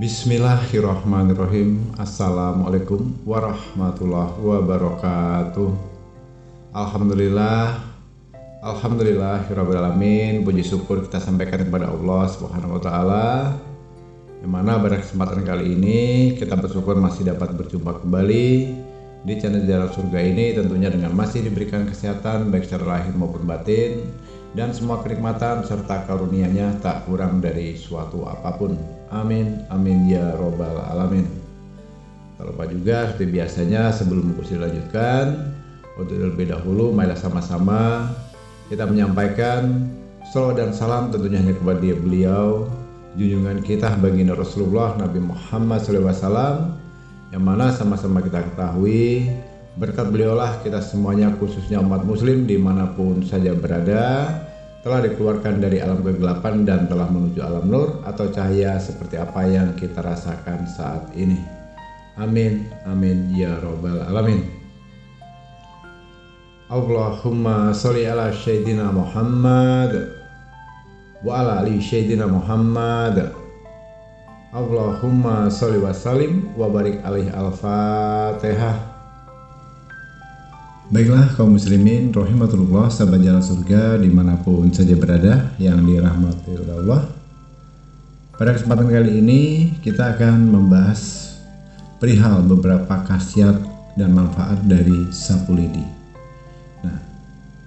Bismillahirrahmanirrahim. Assalamualaikum warahmatullahi wabarakatuh. Alhamdulillahirrabbilalamin. Puji syukur kita sampaikan kepada Allah Subhanahu wa taala. Yang mana pada kesempatan kali ini kita bersyukur masih dapat berjumpa kembali di channel Jalan Surga ini, tentunya dengan masih diberikan kesehatan baik secara lahir maupun batin, dan semua kenikmatan serta karunia-Nya tak kurang dari suatu apapun. Amin, amin ya robbal alamin. Tak lupa juga seperti biasanya sebelum kursi dilanjutkan, untuk terlebih dahulu marilah sama-sama kita menyampaikan salawat dan salam tentunya hanya kepada beliau, junjungan kita baginda Rasulullah Nabi Muhammad SAW, yang mana sama-sama kita ketahui berkat beliaulah kita semuanya, khususnya umat muslim dimanapun saja berada, telah dikeluarkan dari alam kegelapan dan telah menuju alam nur atau cahaya seperti apa yang kita rasakan saat ini. Amin, amin ya robbal alamin. Allahumma sholli ala sayyidina Muhammad wa ala ali sayyidina Muhammad. Allahumma sholli wa sallim wa barik alaihi. Al-Fatihah. Baiklah kaum muslimin rahimatullah, sahabat Jalan Surga dimanapun saja berada yang dirahmati oleh Allah. Pada kesempatan kali ini kita akan membahas perihal beberapa khasiat dan manfaat dari sapu lidi. Nah,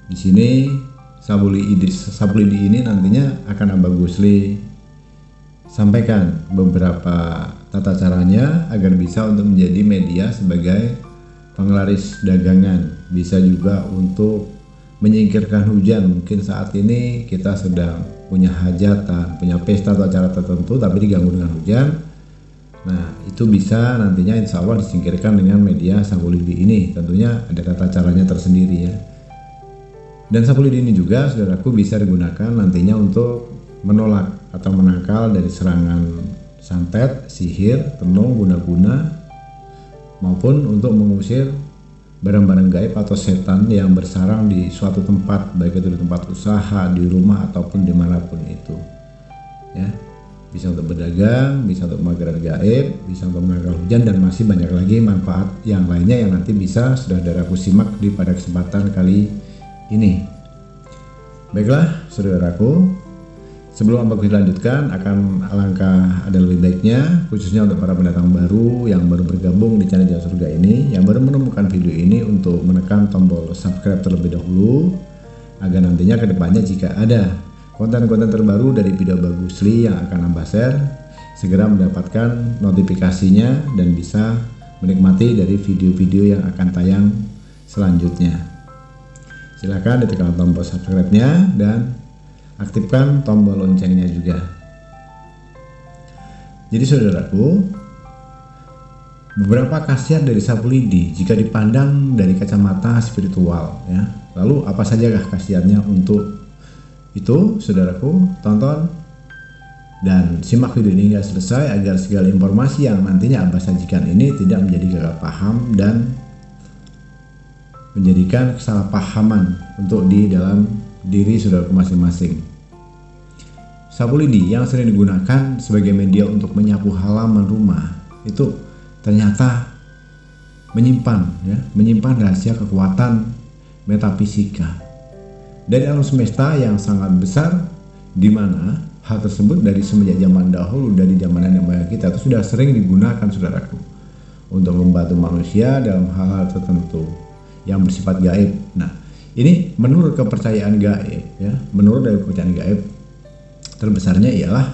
di sini sapu lidi ini nantinya akan Abah Gusli sampaikan beberapa tata caranya agar bisa untuk menjadi media sebagai penglaris dagangan, bisa juga untuk menyingkirkan hujan. Mungkin saat ini kita sedang punya hajatan, punya pesta atau acara tertentu tapi diganggu dengan hujan. Nah, itu bisa nantinya insya Allah disingkirkan dengan media sapu lidi ini. Tentunya ada tata caranya tersendiri ya. Dan sapu lidi ini juga saudaraku bisa digunakan nantinya untuk menolak atau menangkal dari serangan santet, sihir, tenung, guna-guna, maupun untuk mengusir barang-barang gaib atau setan yang bersarang di suatu tempat, baik itu di tempat usaha, di rumah ataupun dimanapun itu ya. Bisa untuk berdagang, bisa untuk pemagaran gaib, bisa untuk menangkal hujan, dan masih banyak lagi manfaat yang lainnya yang nanti bisa saudaraku simak di pada kesempatan kali ini. Baiklah saudaraku, sebelum Abah dilanjutkan, akan alangkah ada lebih baiknya khususnya untuk para pendatang baru yang baru bergabung di channel Jalan Surga ini, yang baru menemukan video ini, untuk menekan tombol subscribe terlebih dahulu agar nantinya kedepannya jika ada konten-konten terbaru dari video Abah Gusli yang akan Abah share, segera mendapatkan notifikasinya dan bisa menikmati dari video-video yang akan tayang selanjutnya. Silahkan ditekan tombol subscribe-nya dan aktifkan tombol loncengnya juga. Jadi saudaraku, beberapa khasiat dari sapu lidi jika dipandang dari kacamata spiritual ya. Lalu apa sajakah khasiatnya? Untuk itu saudaraku, tonton dan simak video ini hingga selesai agar segala informasi yang nantinya Abah sajikan ini tidak menjadi gagal paham dan menjadikan kesalahpahaman untuk di dalam diri saudaraku masing-masing. Sapu lidi yang sering digunakan sebagai media untuk menyapu halaman rumah itu ternyata menyimpan rahasia kekuatan metafisika dari alam semesta yang sangat besar, di mana hal tersebut dari semenjak zaman dahulu, dari zaman nenek moyang kita itu sudah sering digunakan saudaraku untuk membantu manusia dalam hal-hal tertentu yang bersifat gaib. Nah, ini menurut kepercayaan gaib ya, menurut dari kepercayaan gaib terbesarnya ialah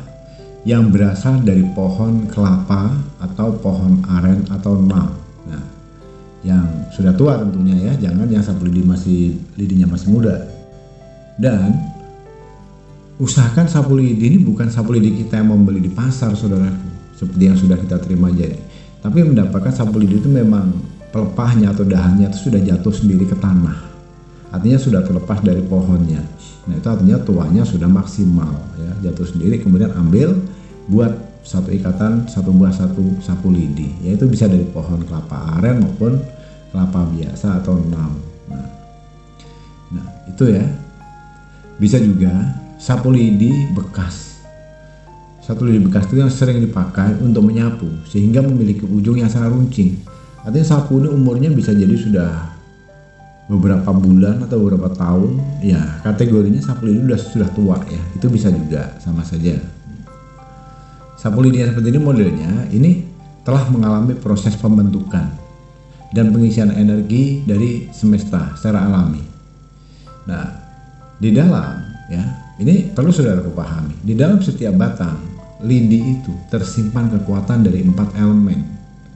yang berasal dari pohon kelapa atau pohon aren atau nam. Nah, yang sudah tua tentunya ya, jangan yang sapu lidi lidinya masih muda. Dan usahakan sapu lidi ini bukan sapu lidi kita yang membeli di pasar saudaraku, seperti yang sudah kita terima jadi, tapi mendapatkan sapu lidi itu memang pelepahnya atau dahannya itu sudah jatuh sendiri ke tanah, artinya sudah terlepas dari pohonnya. Nah, itu artinya tuanya sudah maksimal ya, jatuh sendiri, kemudian ambil buat satu ikatan, satu sapu lidi, yaitu bisa dari pohon kelapa aren maupun kelapa biasa atau nam. Nah itu ya. Bisa juga sapu lidi bekas Satu lidi bekas itu yang sering dipakai untuk menyapu sehingga memiliki ujung yang sangat runcing. Artinya sapu ini umurnya bisa jadi sudah beberapa bulan atau beberapa tahun. Ya, kategorinya sapu lidi sudah tua ya. Itu bisa juga sama saja. Sapu lidi yang seperti ini modelnya ini telah mengalami proses pembentukan dan pengisian energi dari semesta secara alami. Nah, di dalam ya, ini perlu saudara pahami. Di dalam setiap batang lidi itu tersimpan kekuatan dari 4 elemen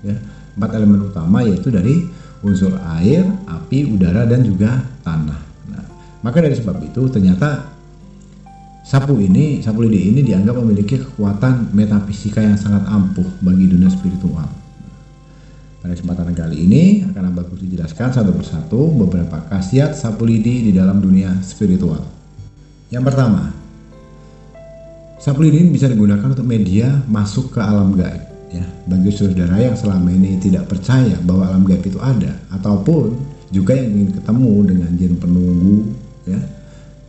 ya. 4 elemen utama yaitu dari unsur air, api, udara dan juga tanah. Nah, maka dari sebab itu ternyata sapu lidi ini dianggap memiliki kekuatan metafisika yang sangat ampuh bagi dunia spiritual. Pada kesempatan kali ini akan Abah Kusi jelaskan satu persatu beberapa khasiat sapu lidi di dalam dunia spiritual. Yang pertama, sapu lidi ini bisa digunakan untuk media masuk ke alam gaib ya. Bagi saudara yang selama ini tidak percaya bahwa alam gaib itu ada, ataupun juga yang ingin ketemu dengan jin penunggu ya,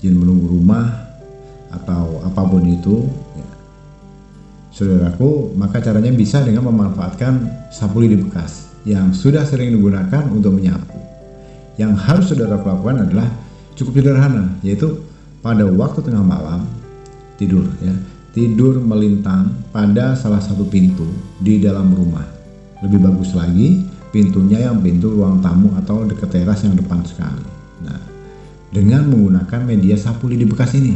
jin penunggu rumah atau apapun itu ya, saudaraku, maka caranya bisa dengan memanfaatkan sapu lidi bekas yang sudah sering digunakan untuk menyapu. Yang harus saudara lakukan adalah cukup sederhana, yaitu pada waktu tengah malam tidur ya, tidur melintang pada salah satu pintu di dalam rumah. Lebih bagus lagi pintunya yang pintu ruang tamu atau dekat teras yang depan sekali. Nah, dengan menggunakan media sapu lidi bekas ini.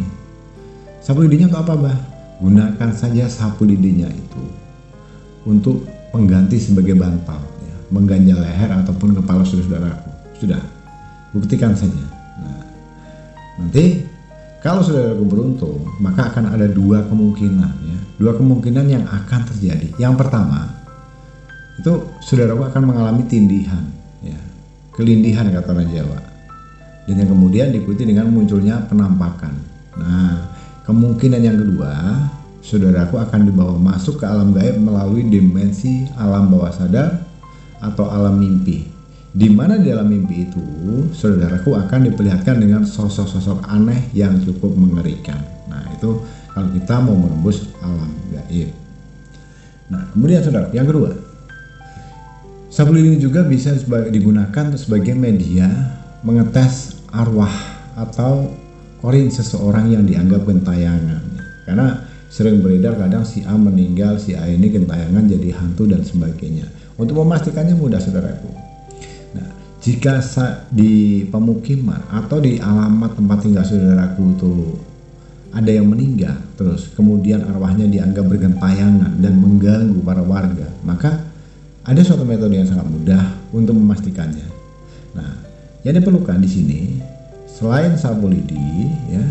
Sapu lidinya untuk apa, Bah? Gunakan saja sapu lidinya itu untuk pengganti sebagai bantal ya, mengganjal leher ataupun kepala saudaraku. Sudah, buktikan saja. Nah, nanti kalau saudaraku beruntung, maka akan ada dua kemungkinan ya. Dua kemungkinan yang akan terjadi. Yang pertama, itu saudaraku akan mengalami tindihan ya. Kelindihan kata orang Jawa. Dan yang kemudian diikuti dengan munculnya penampakan. Nah, kemungkinan yang kedua, saudaraku akan dibawa masuk ke alam gaib melalui dimensi alam bawah sadar atau alam mimpi. Di mana di dalam mimpi itu saudaraku akan diperlihatkan dengan sosok-sosok aneh yang cukup mengerikan. Nah, itu kalau kita mau menembus alam gaib. Nah, kemudian saudara, yang kedua, sapu lidi juga bisa digunakan sebagai media mengetes arwah atau korin seseorang yang dianggap gentayangan. Karena sering beredar kadang si A meninggal, si A ini gentayangan jadi hantu dan sebagainya. Untuk memastikannya mudah saudaraku. Jika di pemukiman atau di alamat tempat tinggal saudaraku itu ada yang meninggal, terus kemudian arwahnya dianggap bergentayangan dan mengganggu para warga, maka ada suatu metode yang sangat mudah untuk memastikannya. Nah, yang diperlukan di sini selain sapu lidi ya,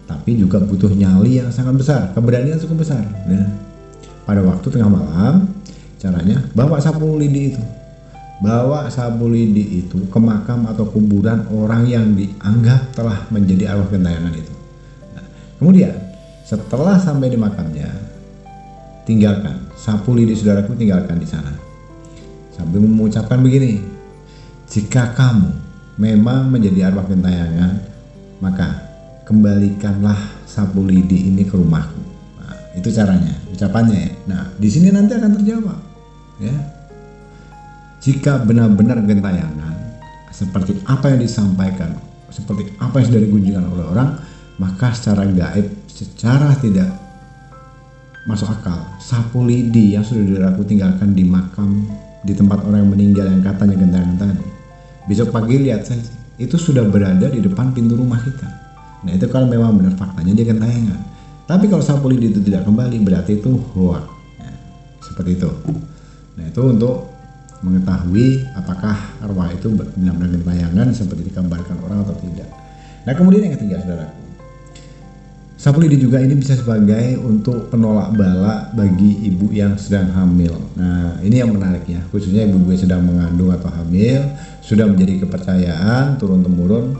tapi juga butuh nyali yang sangat besar, keberanian cukup besar. Ya. Pada waktu tengah malam, caranya bawa sapu lidi itu. Bawa sapu lidi itu ke makam atau kuburan orang yang dianggap telah menjadi arwah gentayangan itu. Nah, kemudian setelah sampai di makamnya, tinggalkan sapu lidi saudaraku, tinggalkan di sana sambil mengucapkan begini: jika kamu memang menjadi arwah gentayangan, maka kembalikanlah sapu lidi ini ke rumahku. Nah, itu caranya, ucapannya ya. Nah, di sini nanti akan terjawab ya. Jika benar-benar gentayangan seperti apa yang disampaikan, seperti apa yang sudah digunjingkan oleh orang, maka secara gaib, secara tidak masuk akal, sapu lidi yang sudah saudaraku tinggalkan di makam, di tempat orang yang meninggal yang katanya gentayangan tadi, besok pagi lihat saja, itu sudah berada di depan pintu rumah kita. Nah, itu kalau memang benar faktanya dia gentayangan. Tapi kalau sapu lidi itu tidak kembali, berarti itu hoax ya, seperti itu. Nah, itu untuk mengetahui apakah arwah itu benar-benar gentayangan seperti digambarkan orang atau tidak. Nah, kemudian yang ketiga saudaraku, sapu lidi juga ini bisa sebagai untuk penolak bala bagi ibu yang sedang hamil. Nah, ini yang menarik ya, khususnya ibu-ibu yang sedang mengandung atau hamil, sudah menjadi kepercayaan turun-temurun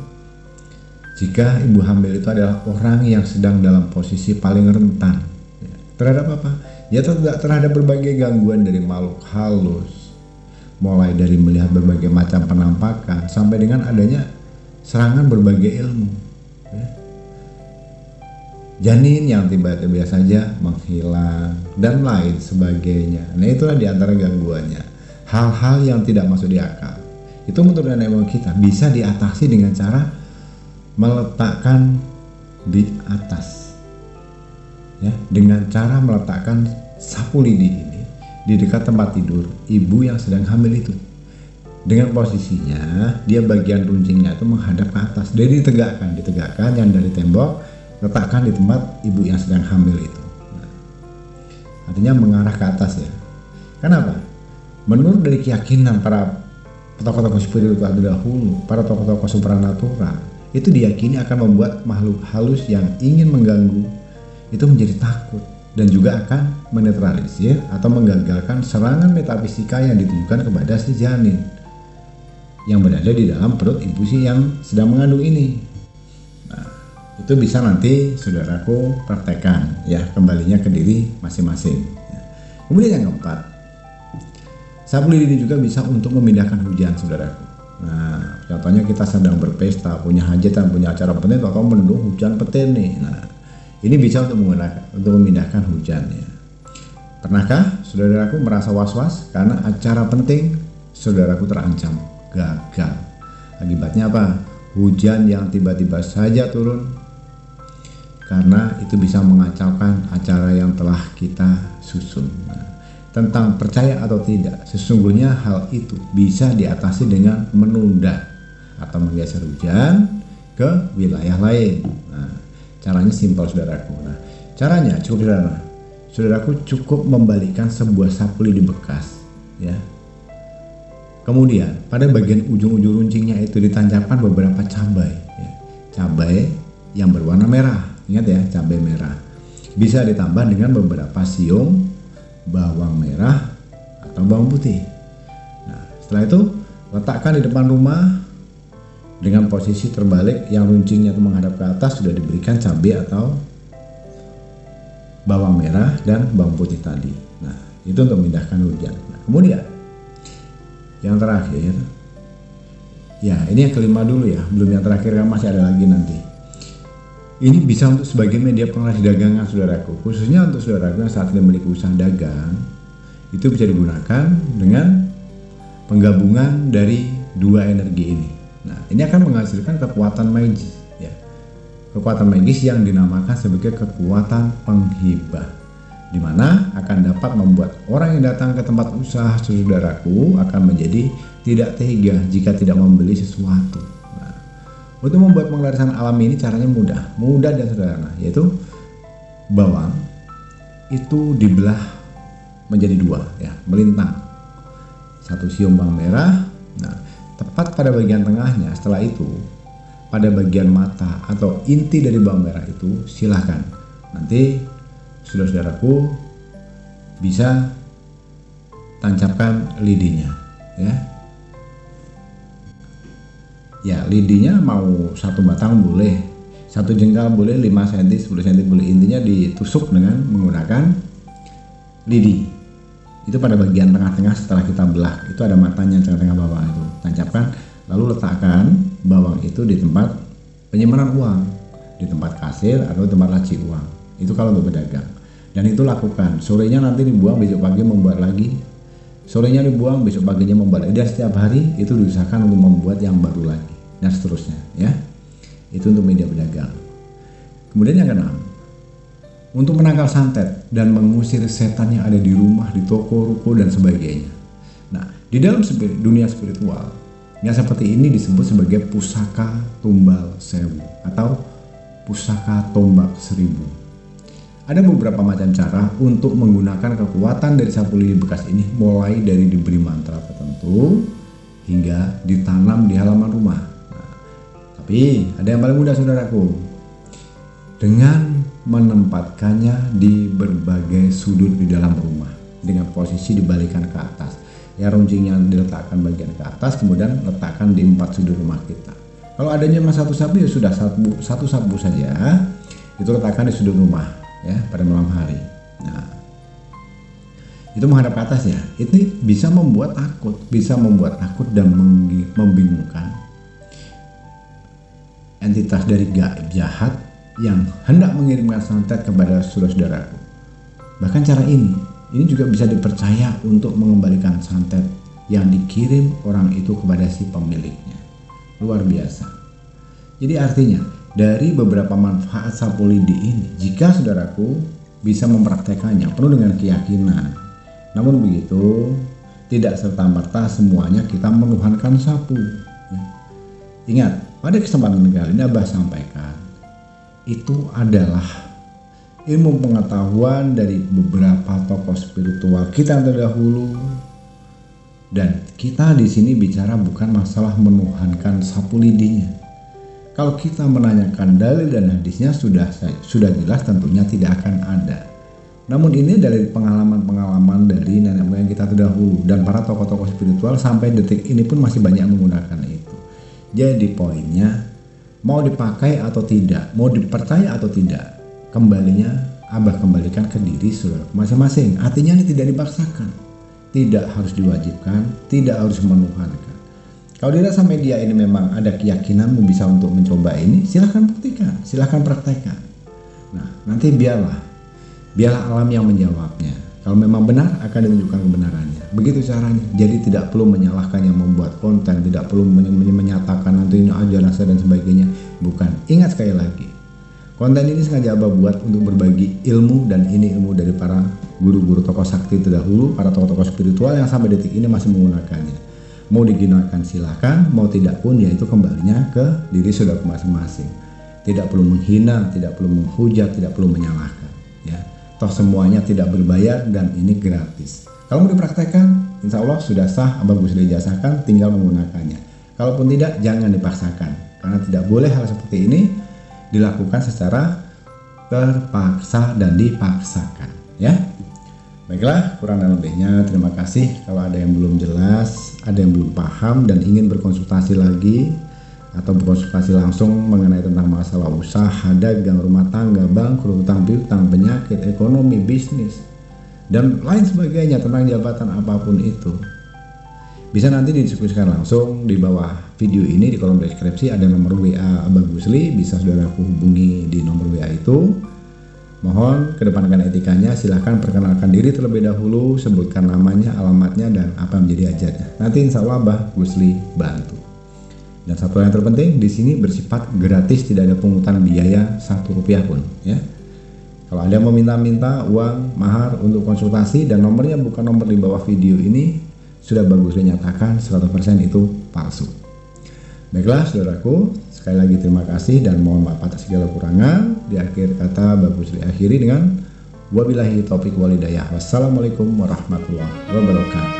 jika ibu hamil itu adalah orang yang sedang dalam posisi paling rentan ya, terhadap apa? Ya, terhadap berbagai gangguan dari makhluk halus, mulai dari melihat berbagai macam penampakan sampai dengan adanya serangan berbagai ilmu ya. janin yang tiba-tiba saja menghilang, dan lain sebagainya. Nah, itulah diantara gangguannya. Hal-hal yang tidak masuk di akal. Itu menurut nenek moyang kita bisa diatasi dengan cara meletakkan di atas. Ya, dengan cara meletakkan sapu lidi ini di dekat tempat tidur ibu yang sedang hamil itu. Dengan posisinya dia bagian runcingnya itu menghadap ke atas. Jadi ditegakkan yang dari tembok, letakkan di tempat ibu yang sedang hamil itu. Nah, artinya mengarah ke atas ya. Kenapa? Menurut dari keyakinan para tokoh-tokoh spiritual dahulu, para tokoh-tokoh supranatural, itu diyakini akan membuat makhluk halus yang ingin mengganggu itu menjadi takut, dan juga akan menetralisir atau menggagalkan serangan metafisika yang ditujukan kepada si janin yang berada di dalam perut ibu si yang sedang mengandung ini. Nah, itu bisa nanti saudaraku praktekkan ya, kembalinya ke diri masing-masing. Kemudian yang keempat, sapu lidi ini juga bisa untuk memindahkan hujan, saudaraku. Nah, contohnya kita sedang berpesta, punya hajatan, punya acara penting, atau mendung hujan petir nih. Nah, ini bisa untuk memindahkan hujan ya. Pernahkah saudaraku merasa was-was karena acara penting saudaraku terancam gagal? Akibatnya apa? Hujan yang tiba-tiba saja turun, karena itu bisa mengacaukan acara yang telah kita susun. Nah, tentang percaya atau tidak, sesungguhnya hal itu bisa diatasi dengan menunda atau menggeser hujan ke wilayah lain. Nah, caranya simpel, saudaraku. Nah, caranya cukup sederhana. Saudaraku cukup membalikkan sebuah sapu lidi bekas ya. Kemudian pada bagian ujung-ujung runcingnya itu ditancapkan beberapa cabai ya. Cabai yang berwarna merah. Ingat ya, cabai merah. Bisa ditambah dengan beberapa siung bawang merah atau bawang putih. Nah, setelah itu letakkan di depan rumah dengan posisi terbalik yang runcingnya itu menghadap ke atas. Sudah diberikan cabai atau bawang merah dan bawang putih tadi. Nah, itu untuk memindahkan hujan. Nah, kemudian yang terakhir, ya ini yang kelima dulu ya, belum yang terakhir, kan masih ada lagi nanti. Ini bisa untuk sebagai media pengeras dagangan, saudaraku. Khususnya untuk saudaraku yang saat ini memiliki usaha dagang, itu bisa digunakan dengan penggabungan dari dua energi ini. Nah, ini akan menghasilkan kekuatan magis ya. Kekuatan magis yang dinamakan sebagai kekuatan penghibah, di mana akan dapat membuat orang yang datang ke tempat usaha saudaraku akan menjadi tidak tega jika tidak membeli sesuatu. Nah, untuk membuat pengelarisan alam ini caranya mudah dan sederhana, yaitu bawang itu dibelah menjadi dua ya, melintang. Satu siung bawang merah. Nah, tepat pada bagian tengahnya. Setelah itu pada bagian mata atau inti dari bawang merah itu silahkan nanti saudara-saudaraku bisa tancapkan lidinya ya. Ya, lidinya mau satu batang boleh, satu jengkal boleh, 5 cm, 10 cm boleh. Intinya ditusuk dengan menggunakan lidi. Itu pada bagian tengah-tengah setelah kita belah. Itu ada matanya tengah-tengah bawah itu. Tancapkan, lalu letakkan bawang itu di tempat penyimpanan uang, di tempat kasir atau tempat laci uang. Itu kalau untuk pedagang. Dan itu lakukan. Sorenya nanti dibuang, besok pagi membuat lagi. Sorenya dibuang, besok paginya membuat lagi. Dan setiap hari itu diusahakan untuk membuat yang baru lagi. Dan seterusnya ya. Itu untuk media pedagang. Kemudian yang keenam, untuk menangkal santet dan mengusir setan yang ada di rumah, di toko, ruko, dan sebagainya. Nah, di dalam dunia spiritual, yang seperti ini disebut sebagai pusaka tumbal sewu atau pusaka tombak 1000. Ada beberapa macam cara untuk menggunakan kekuatan dari sapu lidi bekas ini, mulai dari diberi mantra tertentu hingga ditanam di halaman rumah. Nah, tapi ada yang paling mudah, saudaraku, dengan menempatkannya di berbagai sudut di dalam rumah dengan posisi dibalikan ke atas. Ya, runcingnya diletakkan bagian ke atas, kemudian letakkan di 4 sudut rumah kita. Kalau adanya cuma satu sapu ya sudah satu sapu saja, itu letakkan di sudut rumah ya pada malam hari. Nah, itu menghadap ke atas ya. Itu bisa membuat takut dan membingungkan entitas dari gaib jahat yang hendak mengirimkan santet kepada saudara-saudaraku. Bahkan cara ini juga bisa dipercaya untuk mengembalikan santet yang dikirim orang itu kepada si pemiliknya. Luar biasa. Jadi artinya dari beberapa manfaat sapu lidi ini, jika saudaraku bisa mempraktekannya penuh dengan keyakinan. Namun begitu, tidak serta-merta semuanya kita menuhankan sapu. Ingat, pada kesempatan kali ini Abah sampaikan, itu adalah ilmu pengetahuan dari beberapa tokoh spiritual kita yang terdahulu. Dan kita di sini bicara bukan masalah menuhankan sapu lidinya. Kalau kita menanyakan dalil dan hadisnya sudah jelas tentunya tidak akan ada. Namun ini dari pengalaman-pengalaman dari nenek moyang kita terdahulu dan para tokoh-tokoh spiritual sampai detik ini pun masih banyak menggunakan itu. Jadi poinnya, mau dipakai atau tidak, mau dipercaya atau tidak, kembalinya Abah kembalikan ke diri saudara masing-masing. Artinya ini tidak dipaksakan, tidak harus diwajibkan, tidak harus menuhankan. Kalau dirasa media ini memang ada keyakinanmu bisa untuk mencoba ini, silahkan buktikan, silahkan praktekkan. Nah, nanti biarlah alam yang menjawabnya. Kalau memang benar akan ditunjukkan kebenarannya. Begitu caranya. Jadi tidak perlu menyalahkan yang membuat konten, tidak perlu menyatakan nanti ini ajaran saya dan sebagainya. Bukan. Ingat sekali lagi, konten ini sengaja Abah buat untuk berbagi ilmu, dan ini ilmu dari para guru-guru tokoh sakti terdahulu, para tokoh-tokoh spiritual yang sampai detik ini masih menggunakannya. Mau digunakan silahkan, mau tidak pun ya itu kembalinya ke diri saudara masing-masing. Tidak perlu menghina, tidak perlu menghujat, tidak perlu menyalahkan. Ya. Toh semuanya tidak berbayar dan ini gratis. Kalau mau dipraktekkan, insya Allah sudah sah, Abah sudah ijazahkan, tinggal menggunakannya. Kalaupun tidak, jangan dipaksakan. Karena tidak boleh hal seperti ini dilakukan secara terpaksa dan dipaksakan. Ya, baiklah, kurang dan lebihnya terima kasih. Kalau ada yang belum jelas, ada yang belum paham dan ingin berkonsultasi lagi, atau berkonsultasi langsung mengenai tentang masalah usaha, dagang, rumah tangga, bangkrut, hutang piutang, penyakit, ekonomi, bisnis, dan lain sebagainya tentang jabatan apapun itu, bisa nanti didiskusikan langsung di bawah video ini. Di kolom deskripsi ada nomor WA Abah Gusli, bisa saudaraku hubungi di nomor WA itu. Mohon kedepankan etikanya, silahkan perkenalkan diri terlebih dahulu, sebutkan namanya, alamatnya, dan apa yang menjadi hajatnya. Nanti insya Allah Abah Gusli bantu. Dan satu yang terpenting di sini bersifat gratis, tidak ada pungutan biaya Rp1 pun, ya. Kalau ada yang mau minta uang mahar untuk konsultasi dan nomornya bukan nomor di bawah video ini, sudah bagus dinyatakan 100% itu palsu. Baiklah saudaraku, sekali lagi terima kasih dan mohon maaf atas segala kekurangan. Di akhir kata bagus diakhiri dengan wabillahi taufiq wal hidayah. Wassalamualaikum warahmatullahi wabarakatuh.